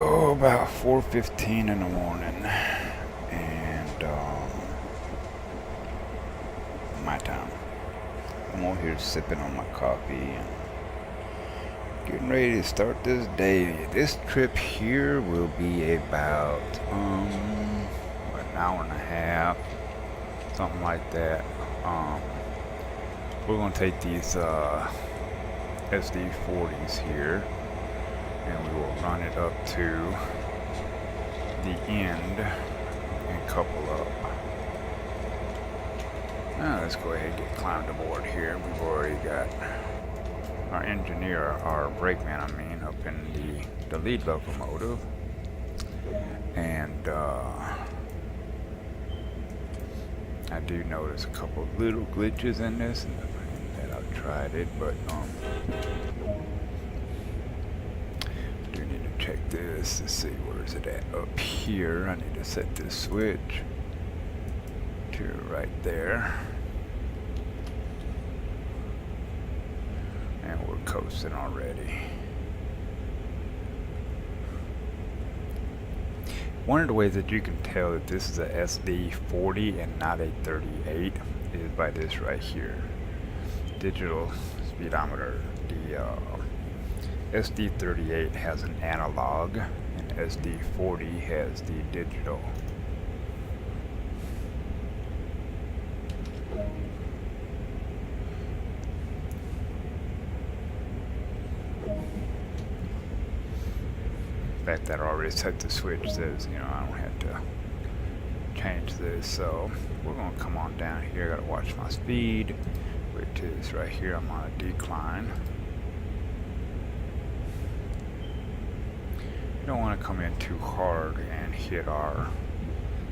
Oh, about 4:15 in the morning, and my time. I'm over here sipping on my coffee and getting ready to start this day. This trip here will be about an hour and a half, something like that. Um, we're gonna take these SD40s here, and we will run it up to the end and couple up. Now let's go ahead and get climbed aboard here. We've already got our engineer, our brakeman, up in the lead locomotive, and I do notice a couple of little glitches in this, and that I've tried it, but do need to check this to see where is it at. Up here, I need to set this switch to right there, and we're coasting already. One of the ways that you can tell that this is a SD40 and not a 38 is by this right here, digital speedometer. The SD38 has an analog and SD40 has the digital. In fact, that already set the switch, says, I don't have to change this. So we're going to come on down here. Got to watch my speed, which is right here. I'm on a decline. You don't want to come in too hard and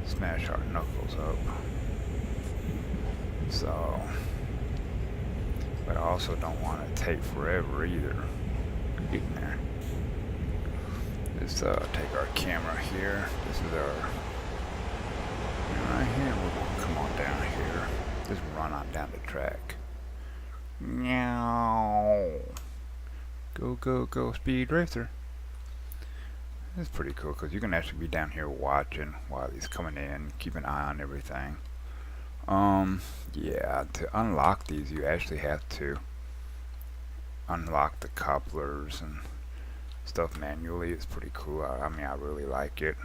smash our knuckles up. So, but I also don't want to take forever either getting there. Let's take our camera here. This is our right here. We're going to come on down here. Just run on down the track. Meow. Go, go, go, Speed Racer. It's pretty cool because you can actually be down here watching while he's coming in, keep an eye on everything. Yeah, to unlock these, you actually have to unlock the couplers and stuff manually. It's pretty cool. I really like it.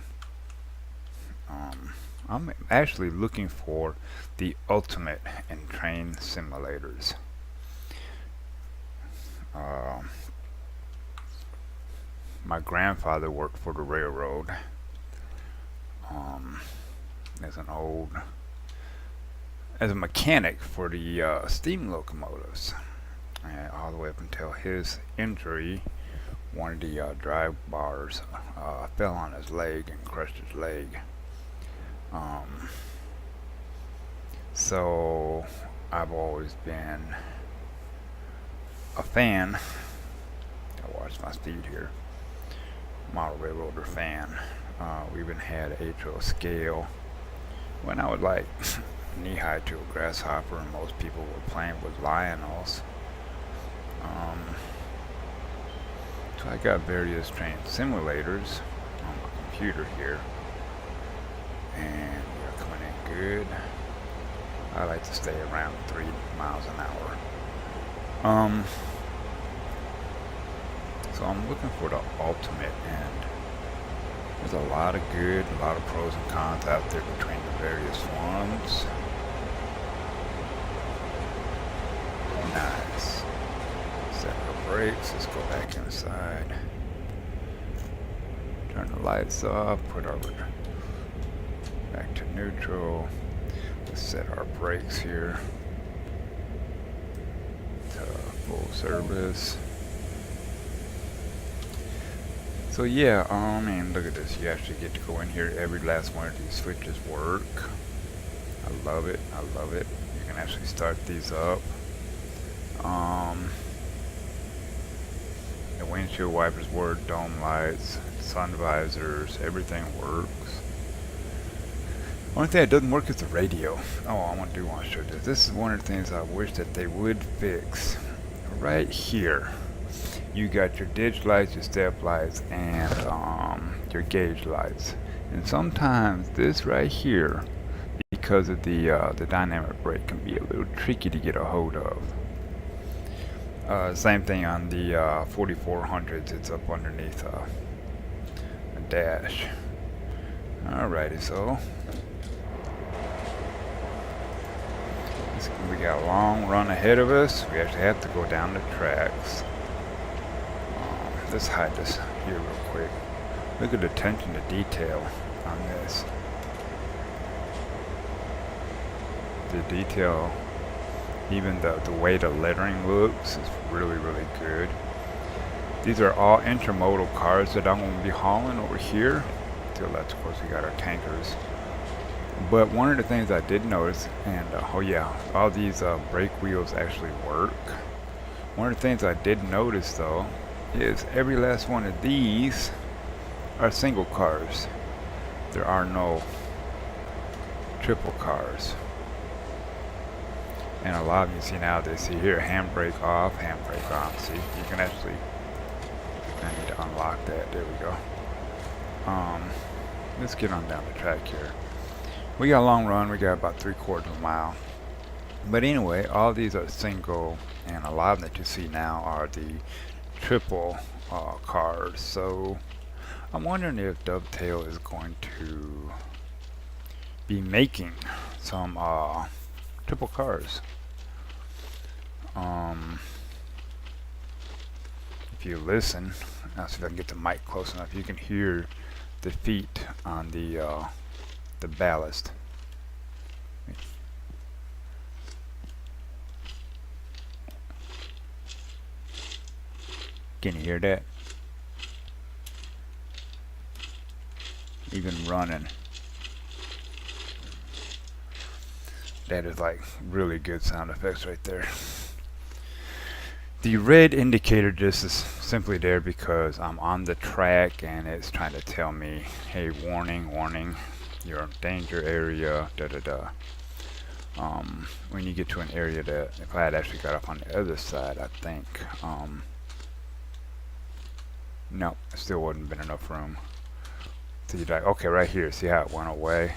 I'm actually looking for the ultimate in train simulators. My grandfather worked for the railroad as a mechanic for the steam locomotives, and all the way up until his injury. One of the drive bars fell on his leg and crushed his leg. So I've always been a fan. I watch my speed here. Model railroader fan. We even had HO scale when I was like knee high to a grasshopper, and most people were playing with Lionels. So I got various train simulators on my computer here, and we're coming in good. I like to stay around 3 miles an hour. So I'm looking for the ultimate, and there's a lot of pros and cons out there between the various ones. Nice. Set our brakes. Let's go back inside. Turn the lights off. Put our back to neutral. Let's set our brakes here to full service. So yeah, look at this. You actually get to go in here. Every last one of these switches work. I love it. I love it. You can actually start these up. The windshield wipers work, dome lights, sun visors, everything works. Only thing that doesn't work is the radio. Oh, I want to show you this. This is one of the things I wish that they would fix right here. you got your ditch lights, your step lights, and your gauge lights. And sometimes this right here, because of the dynamic brake, can be a little tricky to get a hold of. Same thing on the 4400s. It's up underneath a dash. Alrighty, so we got a long run ahead of us. We actually have to go down the tracks. Let's hide this here real quick. Look at the attention to detail on this. The detail, even the way the lettering looks, is really, really good. These are all intermodal cars that I'm going to be hauling over here. To the left, of course, we got our tankers. But one of the things I did notice, and oh yeah, all these brake wheels actually work. One of the things I did notice though is every last one of these are single cars. There are no triple cars. And a lot of you see now, they see here handbrake off, handbrake on. See, you can actually, I need to unlock that. There we go. Let's get on down the track here. We got a long run. We got about 3/4 of a mile. But anyway, all these are single, and a lot of them that you see now are the triple cars. So I'm wondering if Dovetail is going to be making some triple cars. If you listen, I'll see if I can get the mic close enough. You can hear the feet on the ballast. Can you hear that? Even running. That is like really good sound effects right there. The red indicator just is simply there because I'm on the track and it's trying to tell me, hey, warning, warning, you're in danger area, da da da. When you get to an area that, if I had actually got up on the other side, I think, no, it still wouldn't have been enough room. So you're like, okay, right here, see how it went away?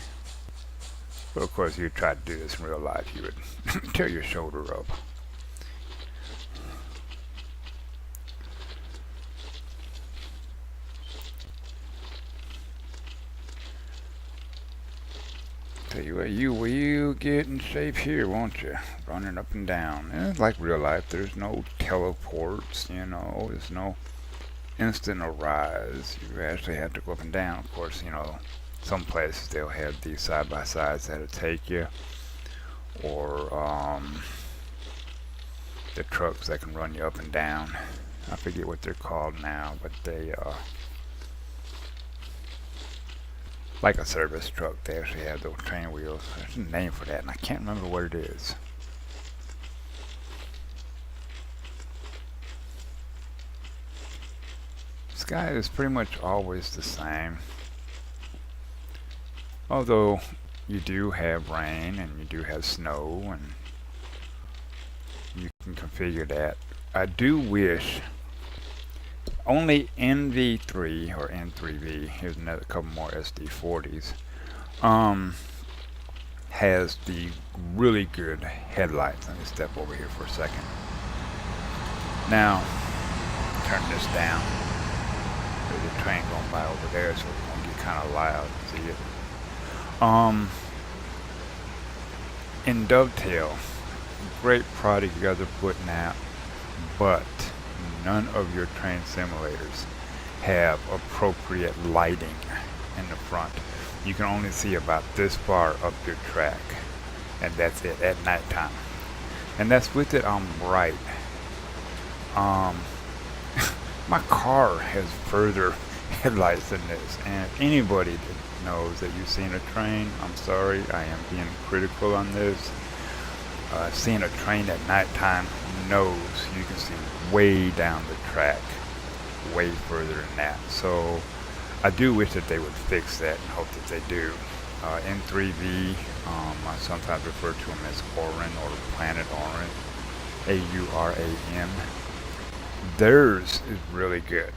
But of course, if you try to do this in real life, you would tear your shoulder up. Tell you what, you get in shape here, won't you? Running up and down. And it's like real life. There's no teleports, you know. There's no instant rise. You actually have to go up and down. Of course, you know, some places they'll have these side-by-sides that'll take you. Or the trucks that can run you up and down. I forget what they're called now, but they like a service truck. They actually have those train wheels. There's a name for that, and I can't remember what it is. Sky is pretty much always the same. Although you do have rain and you do have snow, and you can configure that. I do wish only NV3 or N3V, here's another couple more SD40s, has the really good headlights. Let me step over here for a second. Now, turn this down. There's a train going by over there, so it's going to get kind of loud. See it? In Dovetail, great product you guys are putting out, but none of your train simulators have appropriate lighting in the front. You can only see about this far up your track, and that's it at nighttime. And that's with it on bright. My car has further headlights than this, and if anybody that knows that you've seen a train, I'm sorry, I am being critical on this. Seeing a train at nighttime knows you can see way down the track, way further than that. So I do wish that they would fix that, and hope that they do. N3V, I sometimes refer to them as Auran or Planet Auran, AURAN. Theirs is really good.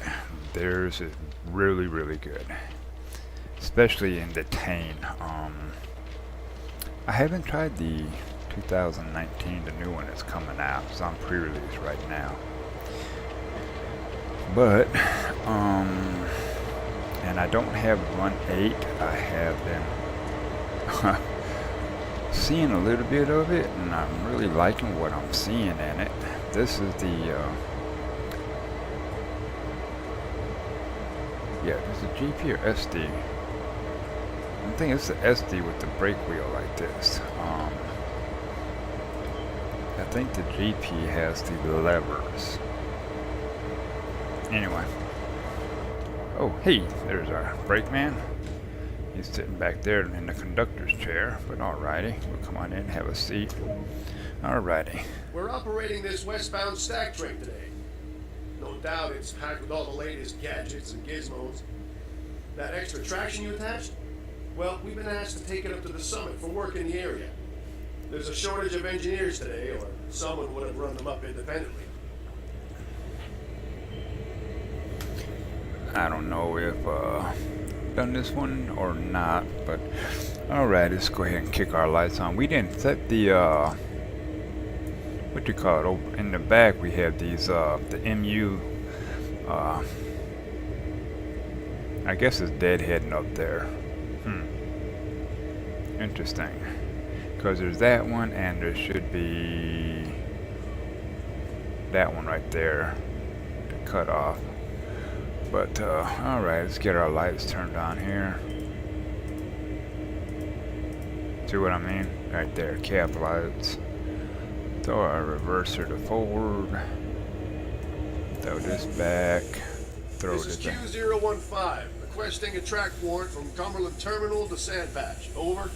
Theirs is really, really good. Especially in the Tane. I haven't tried the 2019, the new one that's coming out. It's on pre-release right now. But, and I don't have 1.8. I have been seeing a little bit of it, and I'm really liking what I'm seeing in it. This is the, yeah, this is GP or SD. I think it's the SD with the brake wheel like this. I think the GP has the levers. Anyway. Oh, hey, there's our brakeman. He's sitting back there in the conductor's chair, but alrighty. We'll come on in and have a seat. Alrighty. We're operating this westbound stack train today. No doubt it's packed with all the latest gadgets and gizmos. That extra traction you attached? Well, we've been asked to take it up to the summit for work in the area. There's a shortage of engineers today, or someone would have run them up independently. I don't know if done this one or not, but alright, let's go ahead and kick our lights on. We didn't set the what you call it, over in the back. We have these the MU I guess it's deadheading up there. Interesting, because there's that one and there should be that one right there to cut off. But alright, let's get our lights turned on here. See what I mean? Right there, cap lights. Throw our reverser to forward. Throw this back. Throw this this back. This is Q015, requesting a track warrant from Cumberland Terminal to Sandpatch. Over.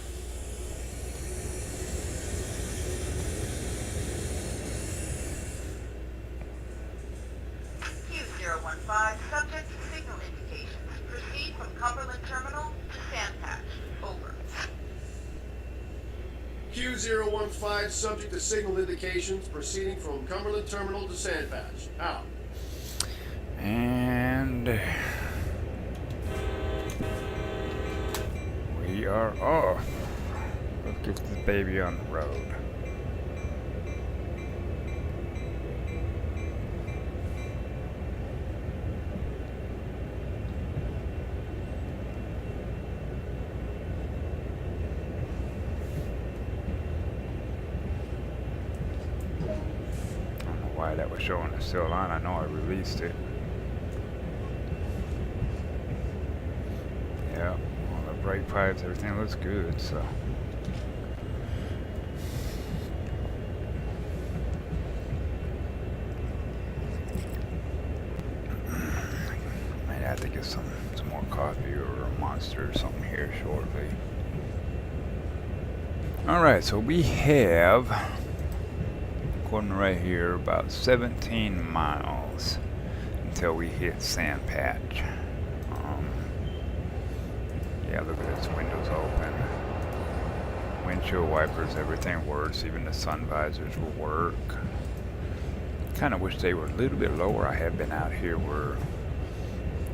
Q015, subject to signal indications. Proceed from Cumberland Terminal to Sandpatch. Over. Q015, subject to signal indications, proceeding from Cumberland Terminal to Sandpatch. Out. And we are off. Let's get this baby on the road. Why that was showing it's still on. I know I released it. Yeah, all the brake pipes, everything looks good, so. Might have to get some more coffee or a Monster or something here shortly. Alright, so we have, according right here, about 17 miles until we hit Sandpatch. Yeah, look at this, windows open. Windshield wipers, everything works, even the sun visors will work. Kind of wish they were a little bit lower. I have been out here where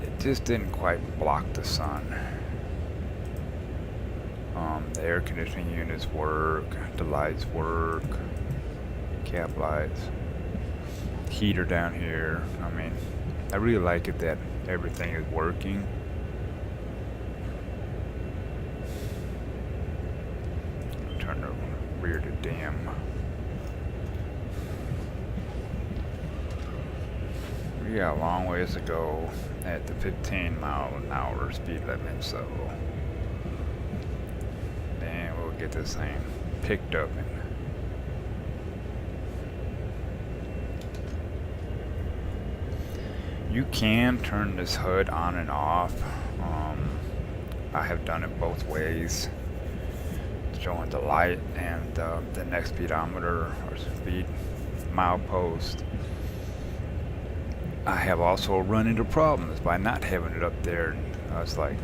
it just didn't quite block the sun. The air conditioning units work, the lights work, cap lights, heater down here. I mean, I really like it that everything is working. Turn the rear to dim. We got a long ways to go at the 15-mile-an-hour speed limit, so then we'll get this thing picked up. And you can turn this hood on and off. I have done it both ways, showing the light and the next speedometer or speed milepost. I have also run into problems by not having it up there. I was like,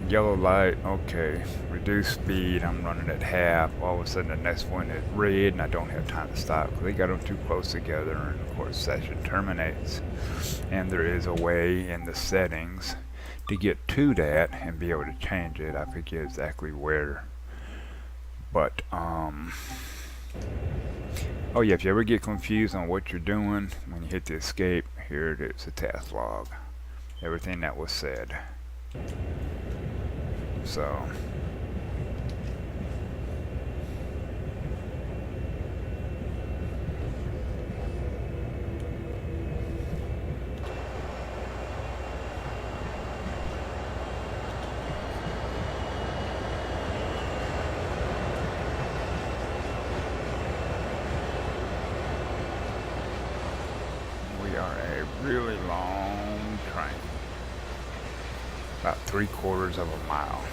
yellow light, okay, reduce speed, I'm running at half. All of a sudden the next one is red and I don't have time to stop because they got them too close together, and of course session terminates. And there is a way in the settings to get to that and be able to change it. I forget exactly where, but oh yeah, if you ever get confused on what you're doing, when you hit the escape, here it is, the task log, everything that was said. So we are a really long train, about 3/4 of a mile.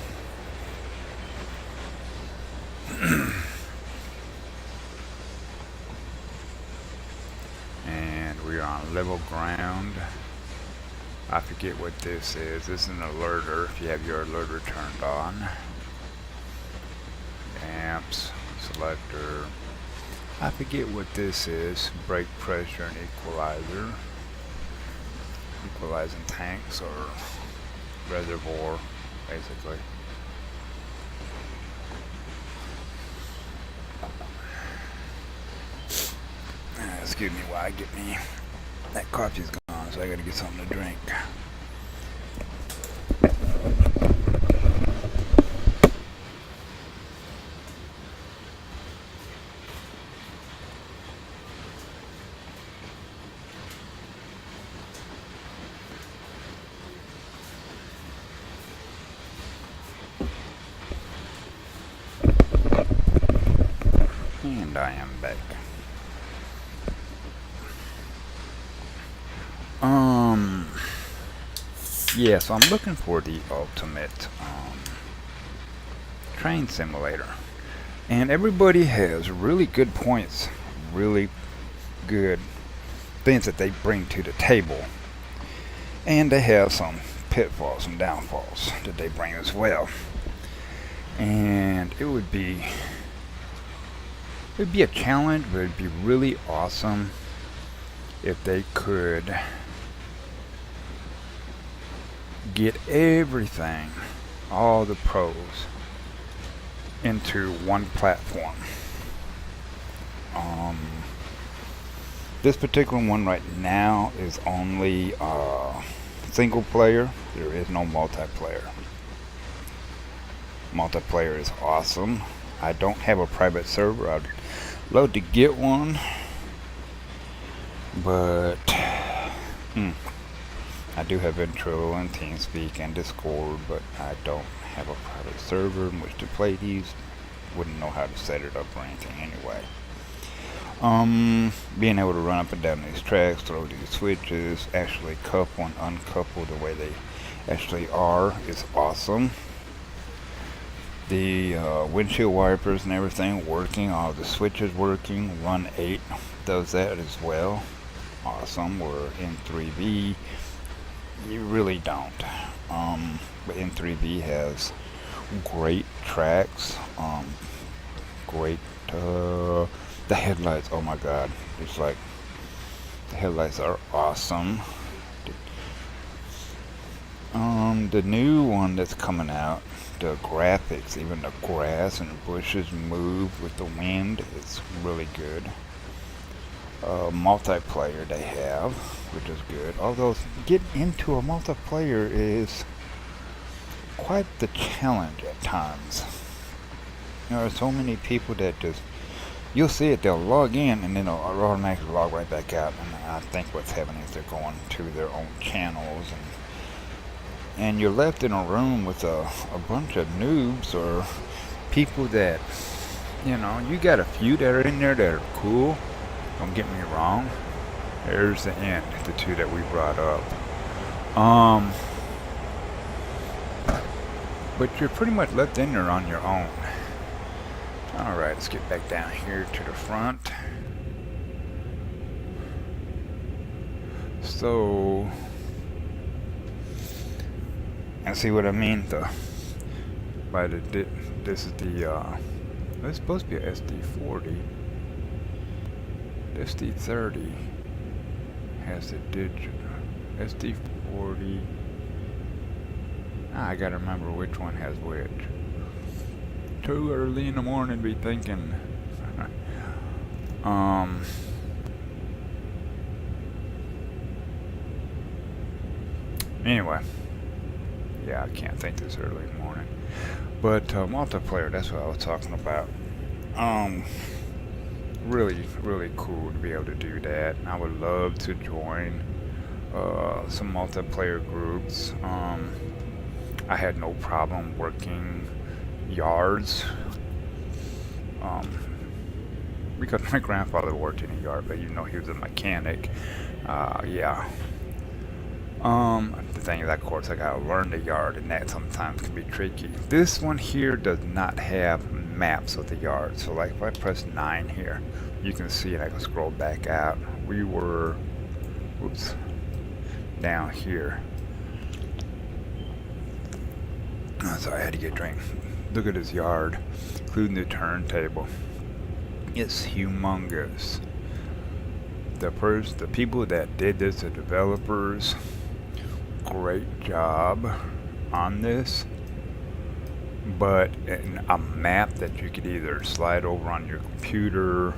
And we are on level ground. I forget what this is. This is an alerter if you have your alerter turned on. Amps, selector. I forget what this is. Brake pressure and equalizer. Equalizing tanks or reservoir, basically. Excuse me while I get me, that coffee's gone, so I gotta get something to drink. And I am back. Yeah, so I'm looking for the ultimate train simulator. And everybody has really good points, really good things that they bring to the table. And they have some pitfalls and downfalls that they bring as well. And it would be a challenge, but it'd be really awesome if they could get everything, all the pros, into one platform. This particular one right now is only single player. There is no multiplayer. Multiplayer is awesome. I don't have a private server. I'd love to get one, but I do have intro and TeamSpeak and Discord, but I don't have a private server in which to play these. Wouldn't know how to set it up or anything anyway. Being able to run up and down these tracks, throw these switches, actually couple and uncouple the way they actually are is awesome. The windshield wipers and everything working, all the switches working. Run 8 does that as well. Awesome. Where in 3B you really don't. But N3B has great tracks. Great. The headlights. Oh my God! It's like the headlights are awesome. The new one that's coming out, the graphics, even the grass and the bushes move with the wind. It's really good. Multiplayer they have, which is good. Although getting into a multiplayer is quite the challenge at times. There are so many people that just, you'll see it, they'll log in and then they'll automatically log right back out. And I think what's happening is they're going to their own channels, and you're left in a room with a bunch of noobs or people that, you got a few that are in there that are cool. Don't get me wrong. There's the end, the two that we brought up. But you're pretty much left in there on your own. Alright, let's get back down here to the front. So, and see what I mean? The But this is the it's supposed to be a SD40. The SD30 has the digital SD40. I gotta remember which one has which. Too early in the morning to be thinking. Anyway, yeah, I can't think this early in the morning. But multiplayer, that's what I was talking about. Really cool to be able to do that. I would love to join some multiplayer groups. I had no problem working yards because my grandfather worked in a yard, but you know he was a mechanic. Yeah. The thing is, of course, I gotta learn the yard, and that sometimes can be tricky. This one here does not have maps of the yard, so like if I press 9 here, you can see, and I can scroll back out. We were, oops, down here. Oh, sorry, I had to get a drink. Look at this yard, including the turntable. It's humongous. The people that did this, the developers, great job on this. But in a map that you could either slide over on your computer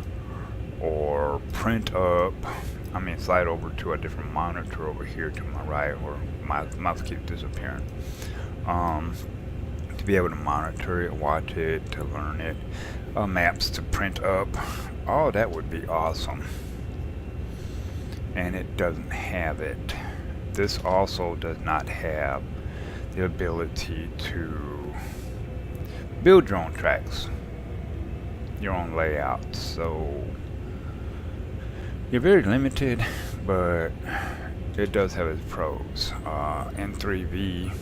or print up, slide over to a different monitor over here to my right, or my mouse keeps disappearing. To be able to monitor it, watch it, to learn it, maps to print up, all that would be awesome. And it doesn't have it. This also does not have the ability to build your own tracks, your own layout, so you're very limited, but it does have its pros. In 3V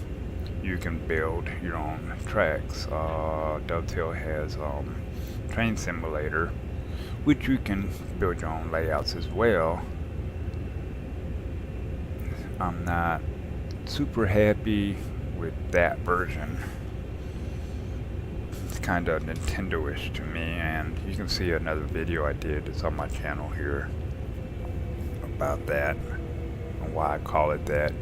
you can build your own tracks. Dovetail has Train Simulator, which you can build your own layouts as well. I'm not super happy with that version. It's kind of Nintendo-ish to me, and you can see another video I did. It's on my channel here about that and why I call it that.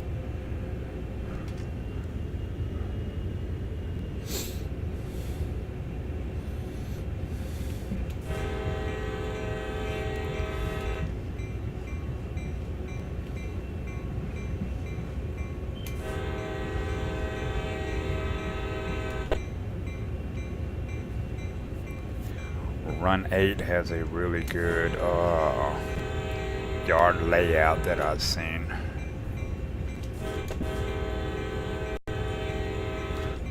Run 8 has a really good yard layout that I've seen.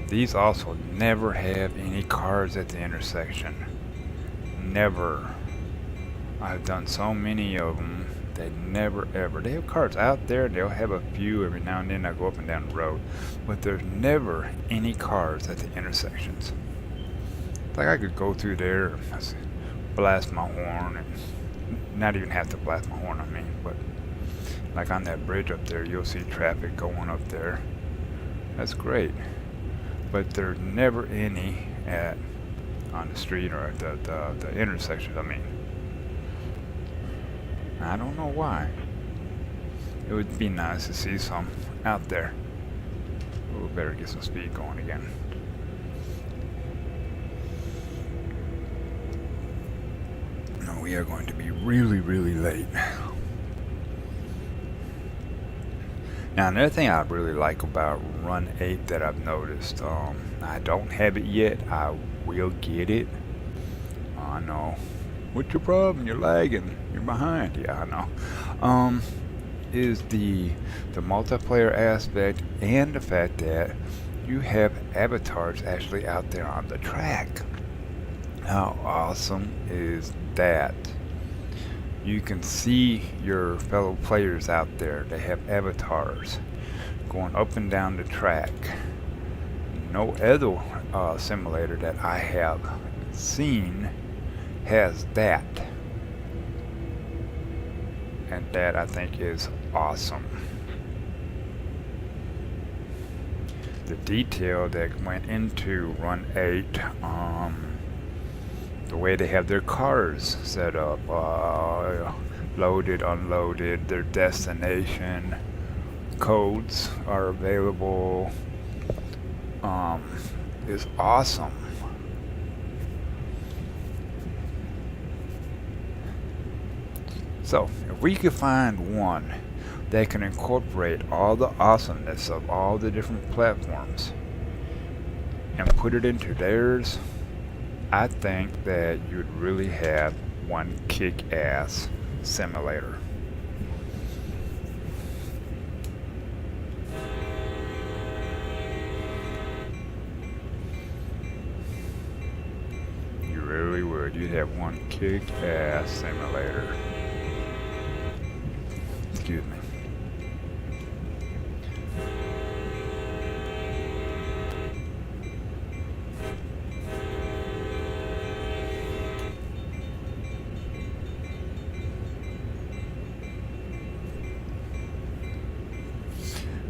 These also never have any cars at the intersection. Never. I've done so many of them. They never ever. They have cars out there. They'll have a few every now and then. I go up and down the road, but there's never any cars at the intersections. Like I could go through there, blast my horn, and not even have to blast my horn, but like on that bridge up there, you'll see traffic going up there. That's great. But there's never any on the street or at the intersections, I don't know why. It would be nice to see some out there. We better get some speed going again. We are going to be really late. Now another thing I really like about Run 8 that I've noticed, I don't have it yet, I will get it. I know. What's your problem? You're lagging. You're behind. Yeah, I know. Is the multiplayer aspect and the fact that you have avatars actually out there on the track. How awesome is that? You can see your fellow players out there. They have avatars going up and down the track. No other simulator that I have seen has that. And that I think is awesome. the detail that went into Run 8, the way they have their cars set up, loaded, unloaded, their destination codes are available, is awesome. So, if we could find one that can incorporate all the awesomeness of all the different platforms and put it into theirs, I think that you'd really have one kick-ass simulator. You really would. You'd have one kick-ass simulator. Excuse me.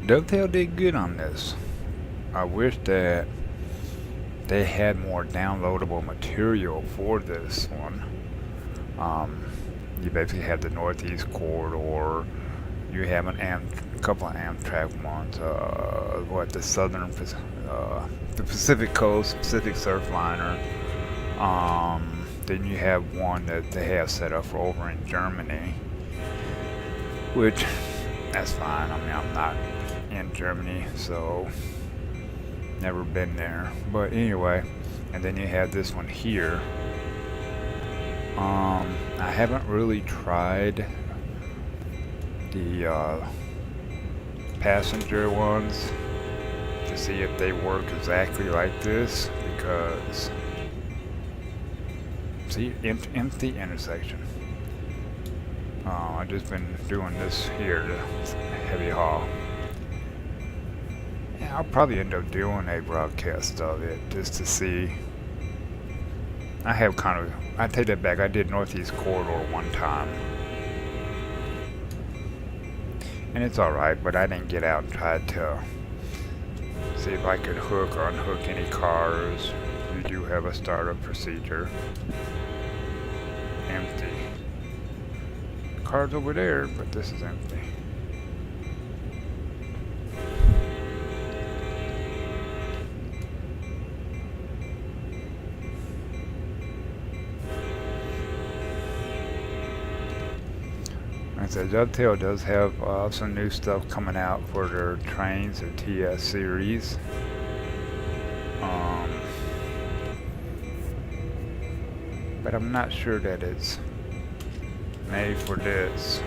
Dovetail did good on this. I wish that they had more downloadable material for this one. You basically have the Northeast Corridor. You have a couple of Amtrak ones. The Southern, the Pacific Coast, Pacific Surfliner. Then you have one that they have set up for over in Germany, which that's fine. I mean, I'm not in Germany, so never been there. But anyway, and then you have this one here. I haven't really tried the passenger ones to see if they work exactly like this, because see, empty intersection. I've just been doing this here, the heavy haul. Yeah, I'll probably end up doing a broadcast of it just to see. I take that back, I did Northeast Corridor one time. And it's alright, but I didn't get out and try to see if I could hook or unhook any cars. You do have a startup procedure. Empty. Cars over there, but this is empty. Like I said, Dovetail does have some new stuff coming out for their trains, their TS series. But I'm not sure that it's made for this,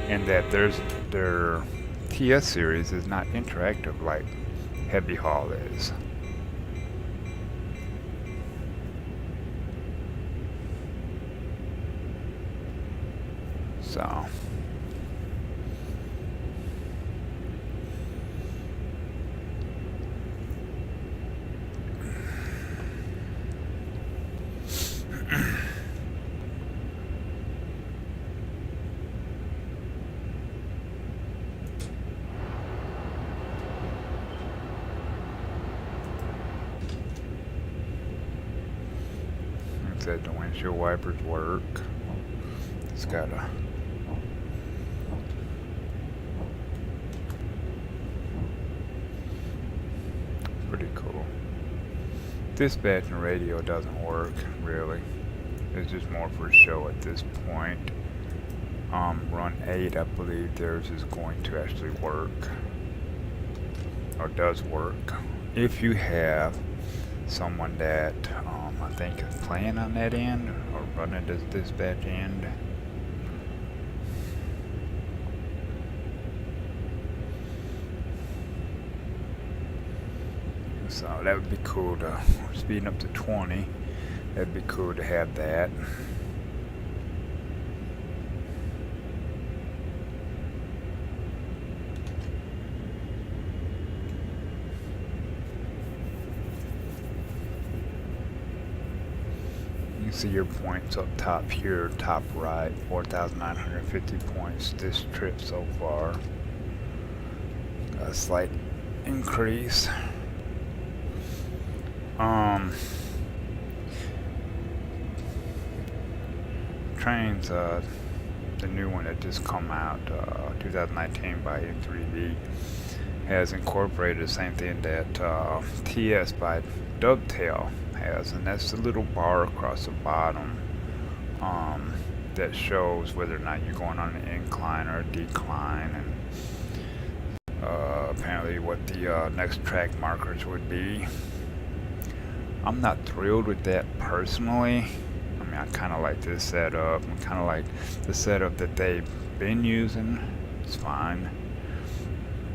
and that their TS series is not interactive like Heavy Haul is. So said the windshield wipers work. It's got a pretty cool. Dispatching radio doesn't work really. It's just more for show at this point. Run 8, I believe theirs is going to actually work, or does work, if you have someone that I think is playing on that end or running this dispatch end. So that would be cool to speeding up to 20. That'd be cool to have that. You see your points up top here, top right, 4,950 points this trip so far. A slight increase. Trains, the new one that just come out, 2019 by M3V, has incorporated the same thing that TS by Dovetail has, and that's the little bar across the bottom that shows whether or not you're going on an incline or a decline, and apparently what the next track markers would be. I'm not thrilled with that personally. I mean, I kind of like this setup. I kind of like the setup that they've been using. It's fine.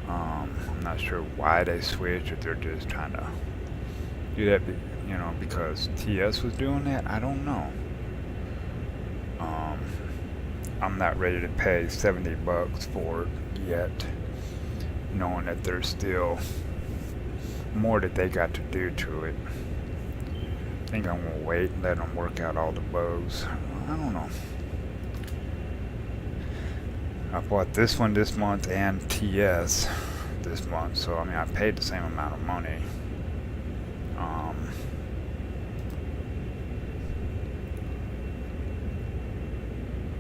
I'm not sure why they switched, if they're just trying to do that, you know, because TS was doing that. I don't know. I'm not ready to pay $70 for it yet, knowing that there's still more that they got to do to it. I think I'm gonna wait and let them work out all the bugs. I don't know. I bought this one this month and TS this month, so I mean I paid the same amount of money.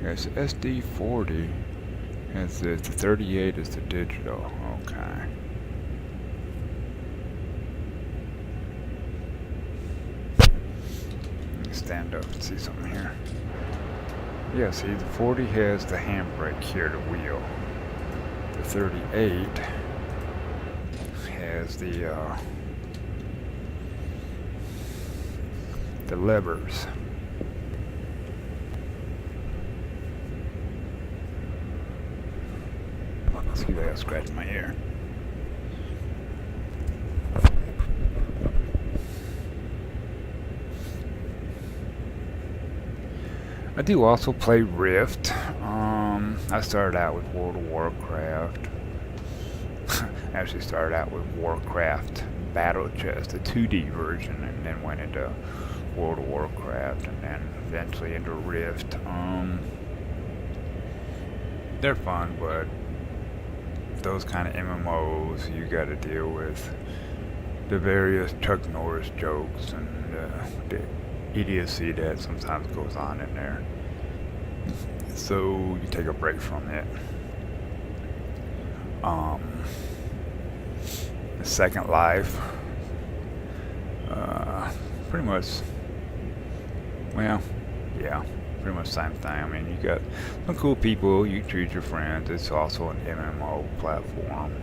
Yes, SD40 is the 38 is the digital. Okay. Let me stand up and see something here. Yeah, see, the 40 has the handbrake here, the wheel. The 38 has the levers. Excuse me, I got scratching my ear. I do also play Rift. I started out with World of Warcraft. Actually started out with Warcraft Battle Chest, the 2D version, and then went into World of Warcraft, and then eventually into Rift. They're fun, but those kind of MMOs, you got to deal with the various Chuck Norris jokes and the idiocy that sometimes goes on in there. So you take a break from it. The Second Life, pretty much, well, yeah, pretty much the same thing. I mean, you got some cool people, you choose your friends. It's also an MMO platform.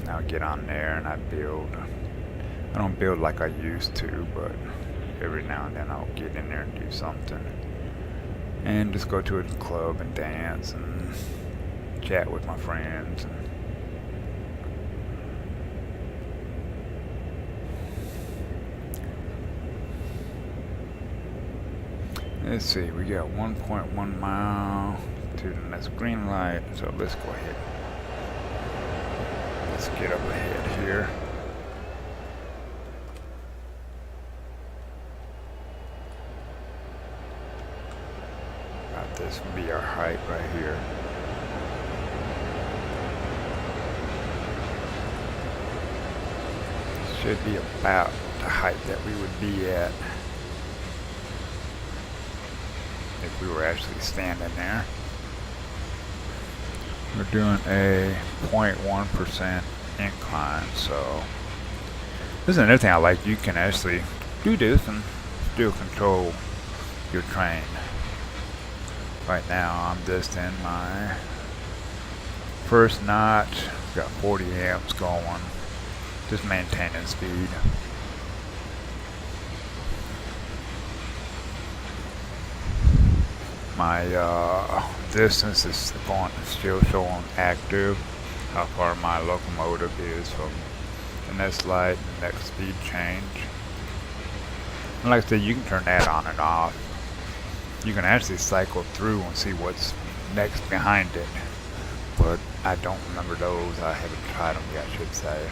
I'll get on there and I build. I don't build like I used to, but every now and then I'll get in there and do something. And just go to a club and dance and chat with my friends. Let's see, we got 1.1 mile to the next green light, so let's go ahead. Let's get up ahead here. This would be our height right here. Should be about the height that we would be at if we were actually standing there. We're doing a 0.1% incline, so this is another thing I like. You can actually do this and still control your train. Right now I'm just in my first notch, got 40 amps going, just maintaining speed. My distance is still showing active, how far my locomotive is from the next light and the next speed change. And like I said, you can turn that on and off. You can actually cycle through and see what's next behind it, but I don't remember those. I haven't tried them yet, I should say.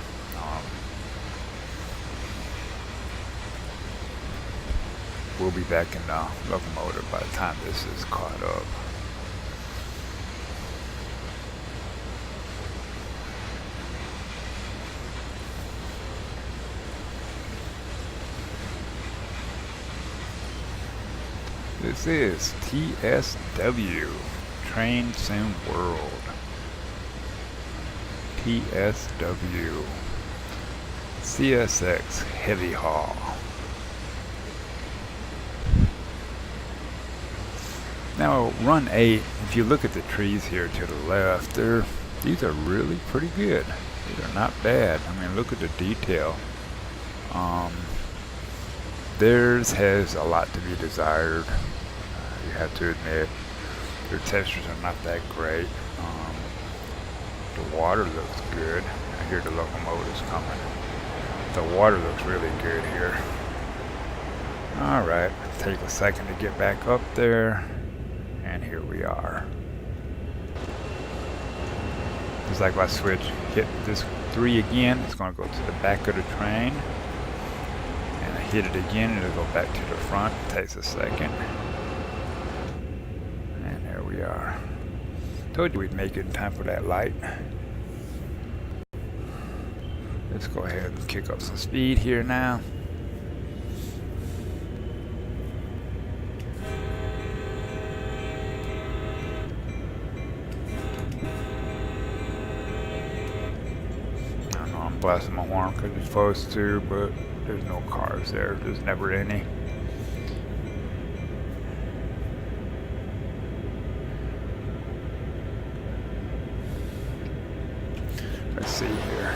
We'll be back in the locomotive by the time this is caught up. This is TSW, Train Sim World. TSW. CSX Heavy Haul. Now, run 8, if you look at the trees here to the left, these are really pretty good. These are not bad. I mean, look at the detail. Theirs has a lot to be desired. You have to admit, their textures are not that great. The water looks good. I hear the locomotives coming. The water looks really good here. Alright, take a second to get back up there. And here we are. Just like if I switch, hit this 3 again, it's going to go to the back of the train. And I hit it again, it'll go back to the front. It takes a second. And there we are. Told you we'd make it in time for that light. Let's go ahead and kick up some speed here now. Blasting my horn because it's supposed to, but there's no cars there. There's never any. Let's see here.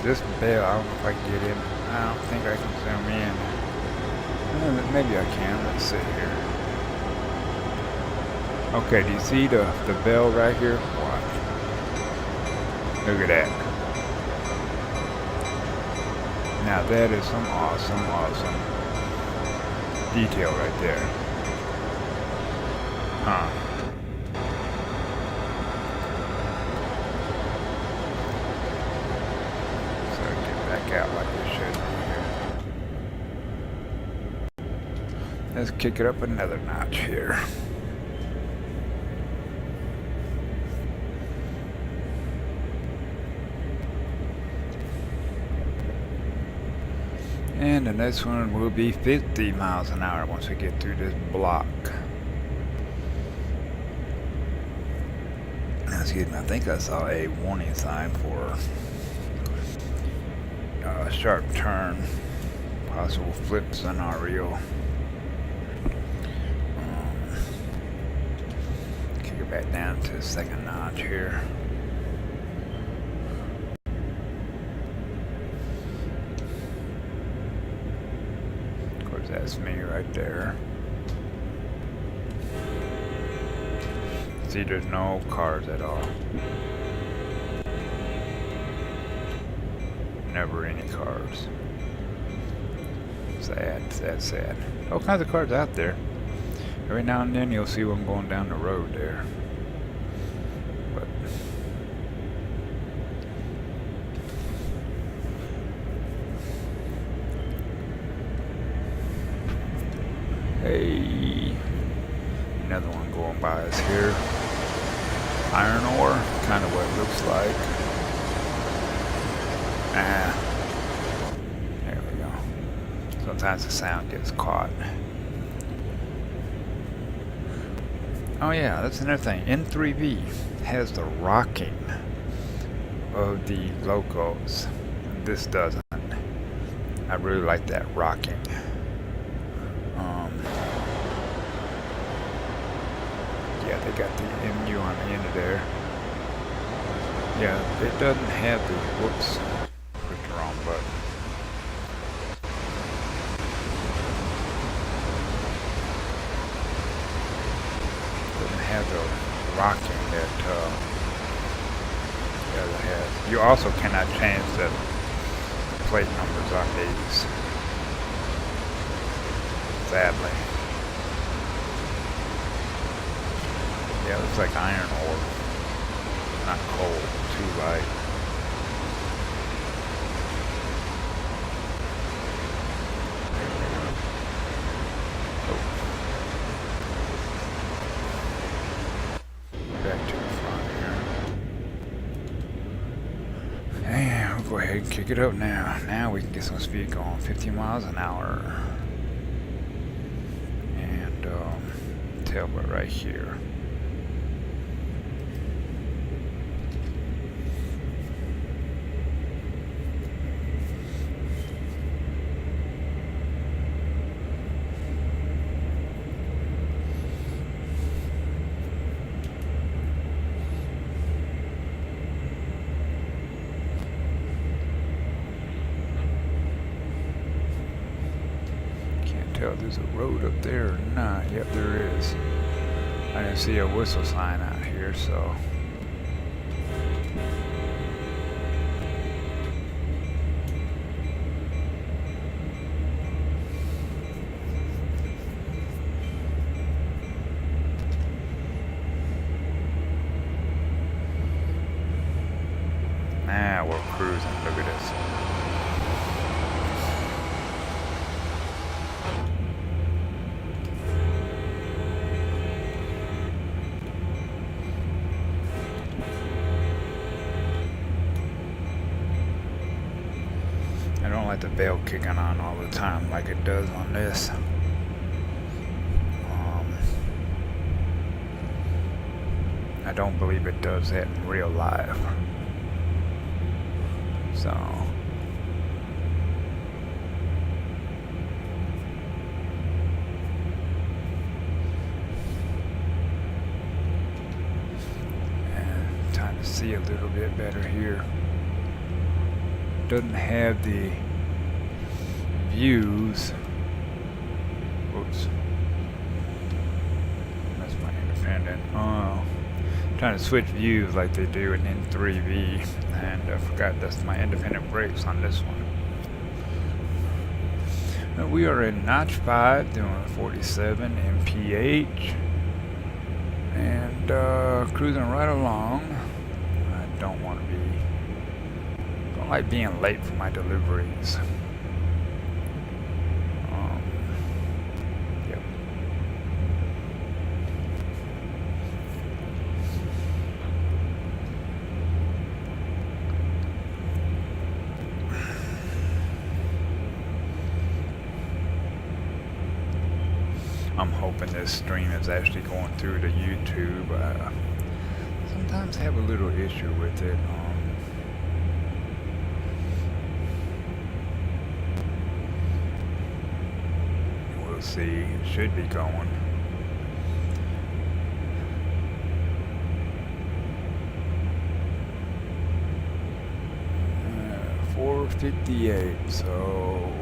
This bell, I don't know if I can get in. I don't think I can zoom in. Maybe I can. Let's see here. Okay, do you see the bell right here? Watch. Look at that. Now that is some awesome detail right there. Huh. So get back out like it should be here. Let's kick it up another notch here. And the next one will be 50 miles an hour once we get through this block. Excuse me, I think I saw a warning sign for a sharp turn, possible flip scenario. Kick it back down to the second notch here. That's me right there. See, there's no cars at all. Never any cars. Sad. All kinds of cars out there. Every now and then you'll see one going down the road there. But hey, another one going by us here. Iron ore, kind of what it looks like. There we go. Sometimes the sound gets caught. Oh yeah, that's another thing. N3V has the rocking of the locos. This doesn't. I really like that rocking. Yeah, they got the MU on the end of there. Yeah, it doesn't have the, whoops, clicked the wrong button. Doesn't have the rocking that the other has. You also cannot change the plate numbers on these, sadly. Yeah, it looks like iron ore. Not coal, too light. Oh. Back to the front here. And we'll go ahead and kick it up now. Now we can get some speed going. 50 miles an hour. And tell but right here. Tell if there's a road up there or not. Yep, there is. I didn't see a whistle sign out here, so. Nah, we're cruising. Look at this. I don't like the bell kicking on all the time like it does on this. I don't believe it does that in real life. So. And time to see a little bit better here. Doesn't have the views. Oops. That's my independent. Oh. Trying to switch views like they do in N3V, and I forgot that's my independent brakes on this one. Now we are in notch 5 doing 47 mph and cruising right along. I don't want to be, don't like being late for my deliveries. Yep. I'm hoping this stream is actually going through to YouTube. Sometimes I have a little issue with it. We'll see. It should be going. 4:58. So.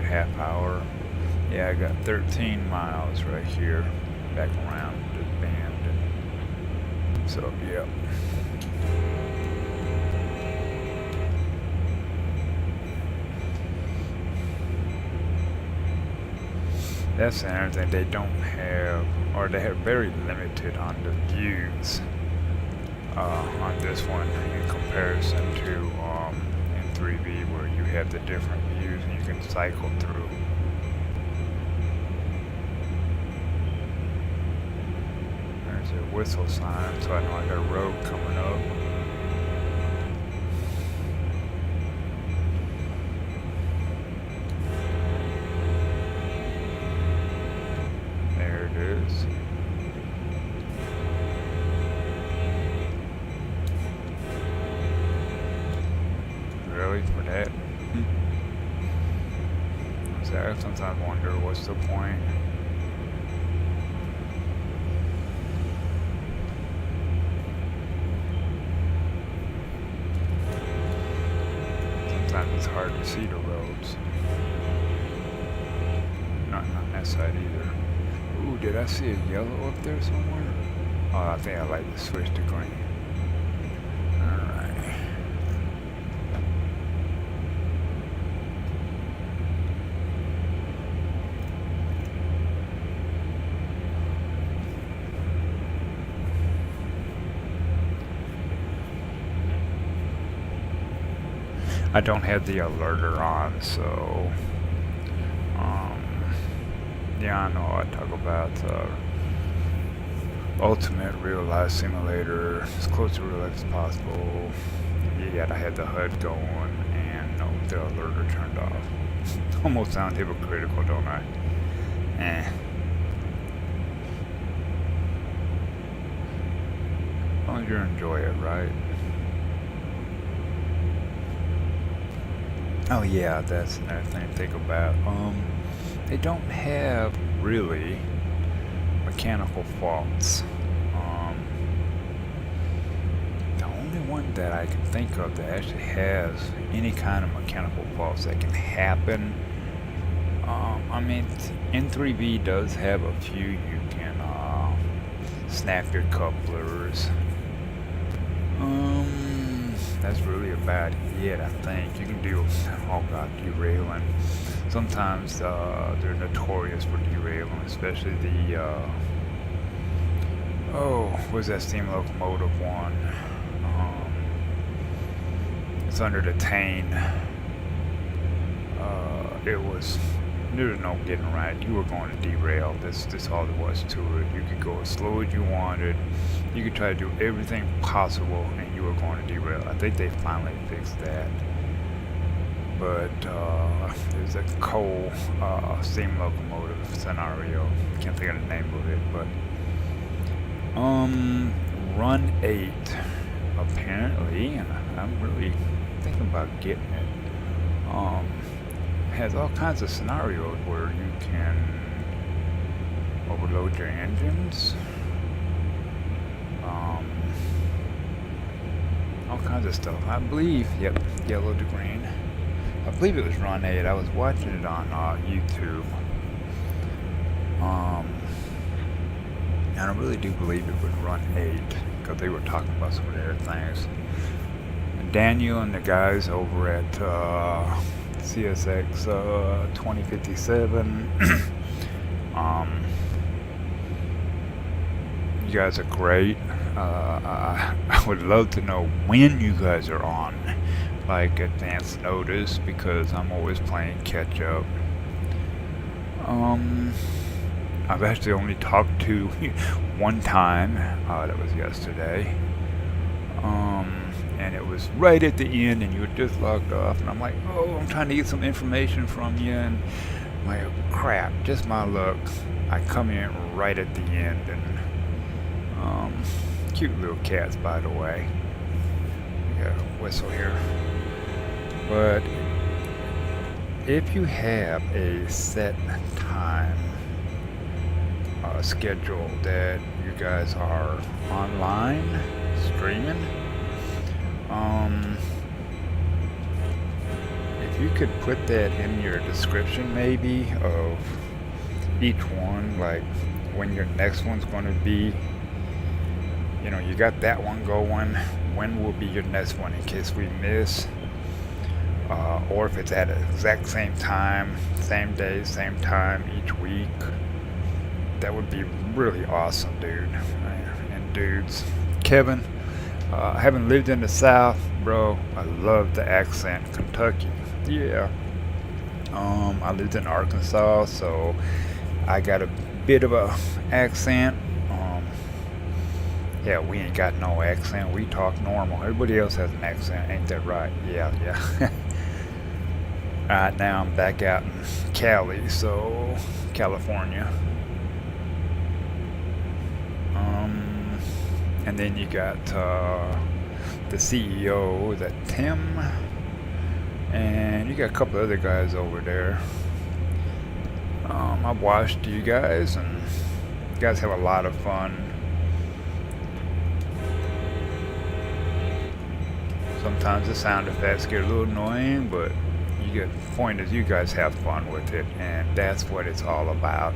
Half hour. Yeah, I got 13 miles right here back around this bend. And so, yeah. That's another thing they don't have, or they have very limited on the views on this one in comparison to N3V, where you have the different views and you can cycle through. There's a whistle sign, so I know I got a road coming up. There it is. Really, for that? So I sometimes wonder what's the point. Sometimes it's hard to see the roads. Not on that side either. Ooh, did I see a yellow up there somewhere? Oh, I think I like to switch to green. I don't have the alerter on, so yeah, I know I talk about ultimate real life simulator, as close to real life as possible. yet I had the HUD going and no, the alerter turned off. Almost sound hypocritical, don't I? Eh. As long as you enjoy it, right? Oh yeah, that's another thing to think about. They don't have really mechanical faults. The only one that I can think of that actually has any kind of mechanical faults that can happen. I mean, N3B does have a few. You can snap your couplers. That's really about it, I think. You can do, oh god, derailing. Sometimes they're notorious for derailing, especially the, what's that steam locomotive one? It's under the Tane. There was no getting right. You were going to derail. This all there was to it. You could go as slow as you wanted. You could try to do everything possible, and you were going to derail. I think they finally fixed that. But there's a coal steam locomotive scenario. Can't think of the name of it, but Run 8 apparently, and I'm really thinking about getting it. Has all kinds of scenarios where you can overload your engines, all kinds of stuff. I believe, yep, yellow to green. I believe it was Run 8. I was watching it on YouTube. And I really do believe it was Run 8 because they were talking about some of their things. And Daniel and the guys over at CSX 2057. You guys are great. I would love to know when you guys are on, like advance notice, because I'm always playing catch up. I've actually only talked to one time. That was yesterday. And it was right at the end, and you were just logged off, and I'm like, oh, I'm trying to get some information from you, and I'm like, oh, crap, just my luck. I come in right at the end, and cute little cats, by the way. We got a whistle here. But if you have a set time schedule that you guys are online streaming, if you could put that in your description maybe of each one, like when your next one's going to be, you know, you got that one going, when will be your next one in case we miss, or if it's at the exact same time, same day, same time each week. That would be really awesome, dude. And dudes, Kevin, having lived in the South, bro, I love the accent. Kentucky, yeah. I lived in Arkansas, so I got a bit of a accent. Yeah, we ain't got no accent. We talk normal. Everybody else has an accent, ain't that right? Yeah. Alright, now I'm back out in Cali, so California. And then you got the CEO, that Tim, and you got a couple other guys over there. I've watched you guys, and you guys have a lot of fun. Sometimes the sound effects get a little annoying, but the point is you guys have fun with it, and that's what it's all about.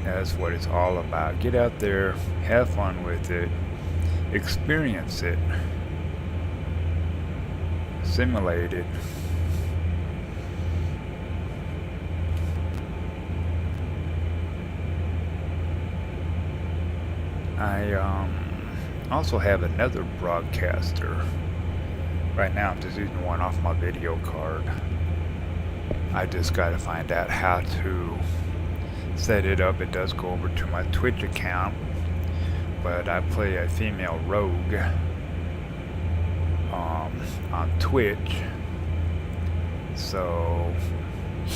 That's what it's all about. Get out there, have fun with it, experience it, simulate it. I also have another broadcaster. Right now I'm just using one off my video card. I just got to find out how to set it up. It does go over to my Twitch account, but I play a female rogue, on Twitch. So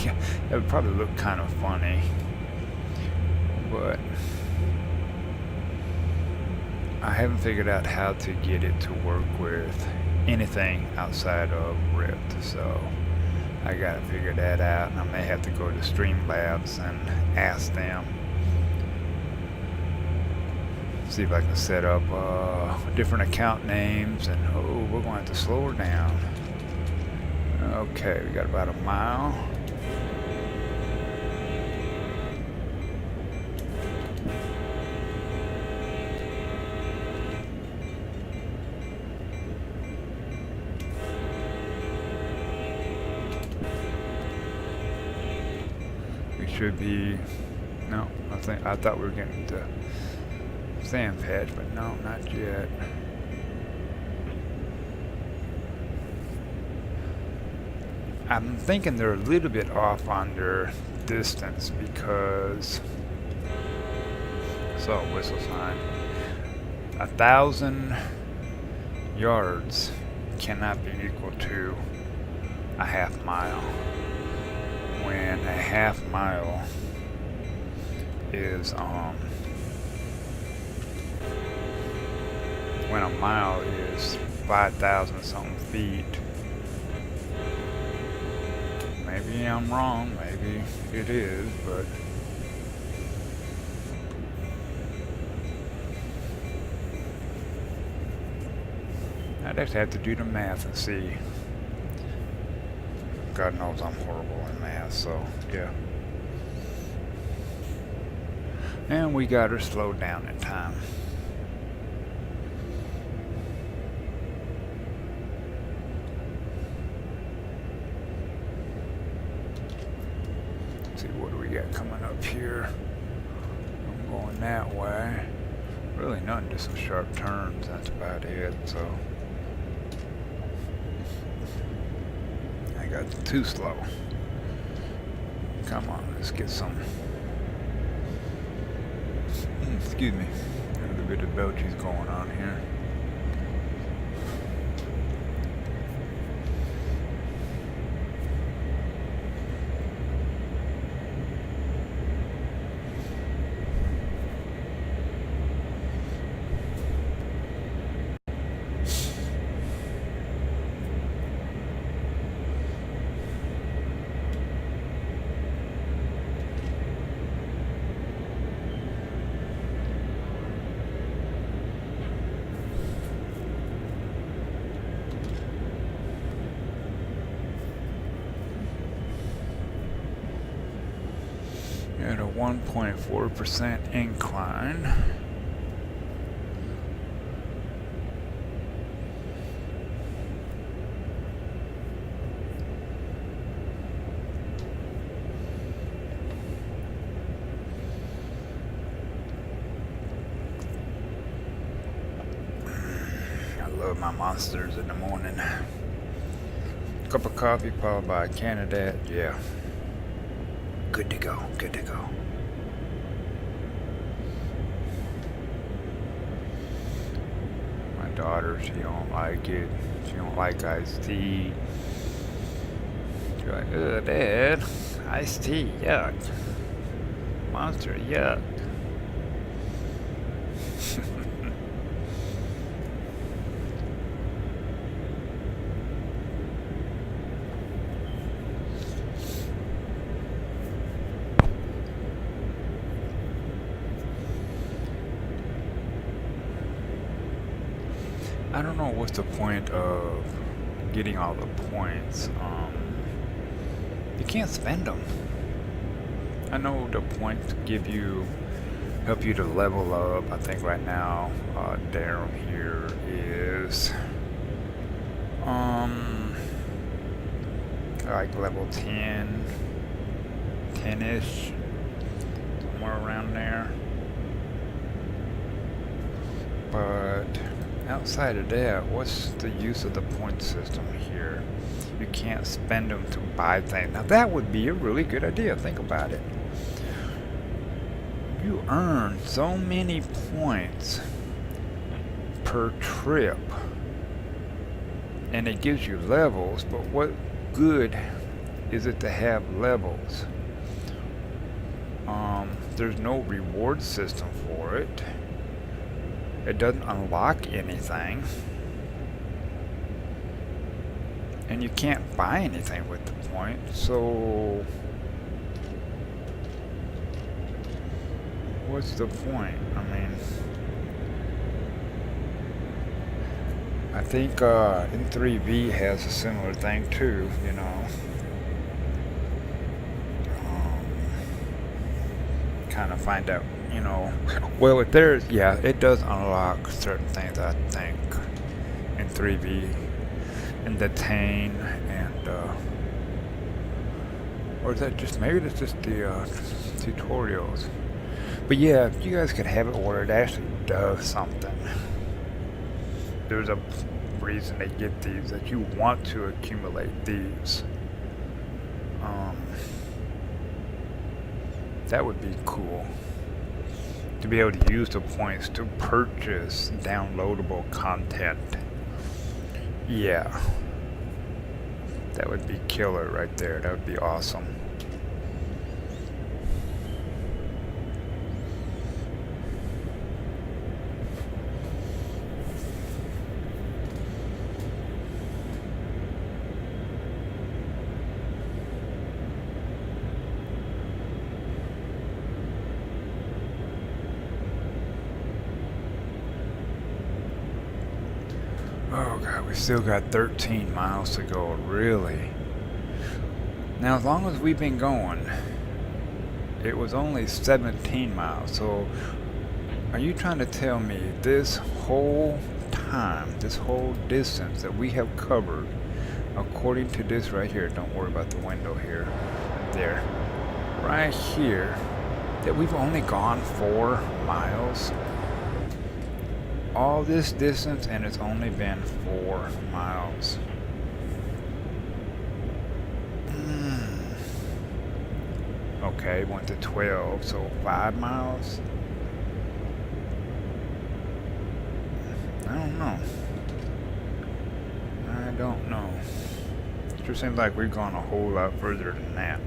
yeah, it would probably look kind of funny, but I haven't figured out how to get it to work with anything outside of Rift. So I gotta figure that out, and I may have to go to Streamlabs and ask them, see if I can set up different account names. And oh, we're going to have to slow her down. Okay, we got about a mile. We should be, no, I thought we were getting to Sandpatch, but no, not yet. I'm thinking they're a little bit off on their distance because, so whistle sign, 1,000 yards cannot be equal to a half mile, when a half mile is when a mile is 5,000 something feet. Maybe I'm wrong, maybe it is, but I'd just have to do the math and see. God knows I'm horrible in math, so yeah. And we got her slowed down in time. Let's see, what do we got coming up here? I'm going that way. Really nothing, just some sharp turns, that's about it, so. I got too slow. Come on, let's get some. Excuse me. A little bit of belches going on here. At a 1.4% incline. I love my monsters in the morning. Cup of coffee followed by a can of that, yeah. Good to go, good to go. My daughter, she don't like it. She don't like iced tea. She's like, ugh, Dad, iced tea, yuck. Monster, yuck. I don't know what's the point of getting all the points. You can't spend them. I know the points help you to level up. I think right now, Daryl here is like level 10-ish, somewhere around there. But outside of that, what's the use of the point system here? You can't spend them to buy things. Now that would be a really good idea. Think about it. You earn so many points per trip. and it gives you levels, but what good is it to have levels? There's no reward system for it. It doesn't unlock anything. And you can't buy anything with the points, so what's the point? I mean, I think N3V has a similar thing too, you know. Kind of find out, you know. Well, if there's, yeah, it does unlock certain things, I think, in 3V, and detain, and or is that just, maybe it's just the tutorials. But yeah, if you guys could have it where it actually does something. There's a reason they get these, that you want to accumulate these. That would be cool. To be able to use the points to purchase downloadable content. Yeah. That would be killer right there. That would be awesome. Oh god, we still got 13 miles to go, really. Now, as long as we've been going, it was only 17 miles, so are you trying to tell me this whole time, this whole distance that we have covered, according to this right here, don't worry about the window here, there, right here, that we've only gone 4 miles? All this distance and it's only been 4 miles. Okay, went to 12, so 5 miles? I don't know. I don't know. It sure seems like we've gone a whole lot further than that.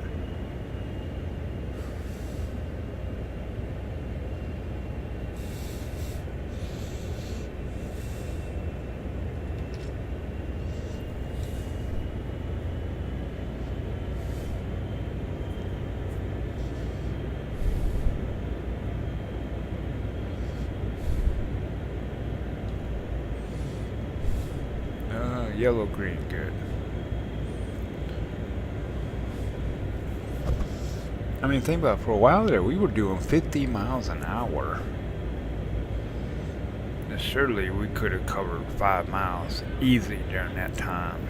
Yellow, green, good. I mean, think about it, for a while there, we were doing 50 miles an hour. And surely we could have covered 5 miles easy during that time.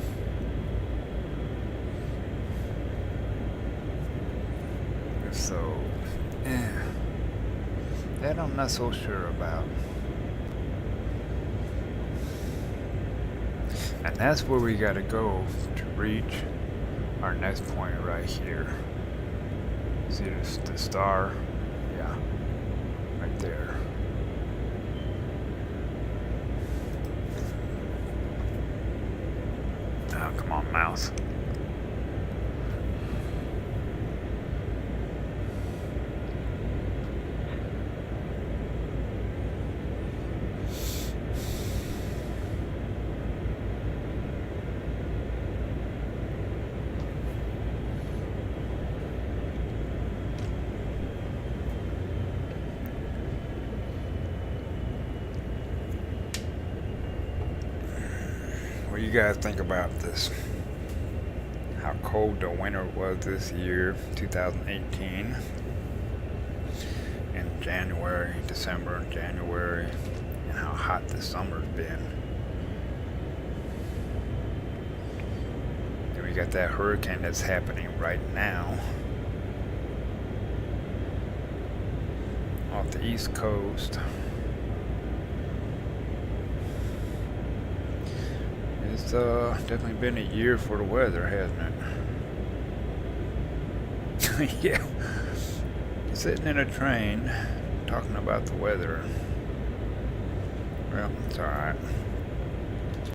So, that I'm not so sure about. And that's where we gotta go to reach our next point right here. See the star? Yeah, right there. Oh, come on, mouse. What do you guys think about this? How cold the winter was this year, 2018, in January, December, and January, and how hot the summer's been. And we got that hurricane that's happening right now off the East Coast. It's definitely been a year for the weather, hasn't it? Yeah. Sitting in a train, talking about the weather. Well, it's alright.